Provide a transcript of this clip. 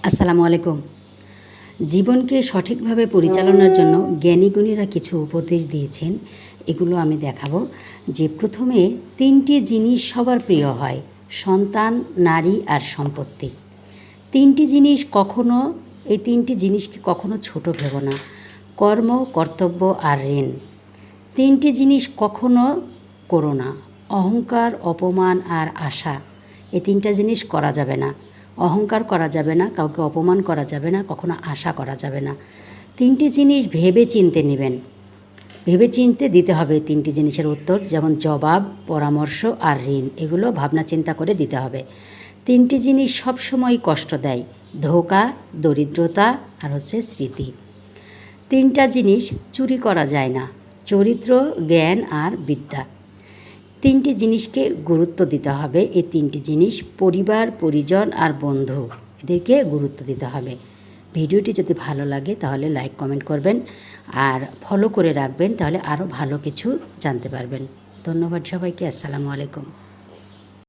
আসসালামু আলাইকুম। জীবনকে সঠিকভাবে পরিচালনার জন্য জ্ঞানীগুণীরা কিছু উপদেশ দিয়েছেন। এগুলো আমি দেখাবো। যে প্রথমে ৩টি জিনিস সবার প্রিয় হয়: সন্তান, নারী আর সম্পত্তি। ৩টি জিনিস কখনো এই ৩টি জিনিসকে কখনো ছোট ভেবো না। কর্ম, কর্তব্য আর ঋণ। ৩টি জিনিস কখনো করো না: অহংকার, অপমান আর আশা। এই ৩টা জিনিস করা যাবে না। অহংকার করা যাবে না, কাউকে অপমান করা যাবে না, কখনো আশা করা যাবে না। ৩টি জিনিস ভেবে চিনতে নেবেন, ভেবে চিনতে দিতে হবে। ৩টি জিনিসের উত্তর, যেমন জবাব, পরামর্শ আর ঋণ, এগুলো ভাবনা চিন্তা করে দিতে হবে। ৩টি জিনিস সবসময় কষ্ট দেয়: ধোঁকা, দরিদ্রতা আর স্মৃতি। ৩টা জিনিস চুরি করা যায় না: চরিত্র, জ্ঞান আর বিদ্যা। ৩টি জিনিসকে গুরুত্ব দিতে হবে। এই ৩টি জিনিস পরিবার, পরিজন আর বন্ধু, এদেরকে গুরুত্ব দিতে হবে। ভিডিওটি যদি ভালো লাগে তাহলে লাইক, কমেন্ট করবেন আর ফলো করে রাখবেন, তাহলে আরও ভালো কিছু জানতে পারবেন। ধন্যবাদ সবাইকে। আসসালামু আলাইকুম।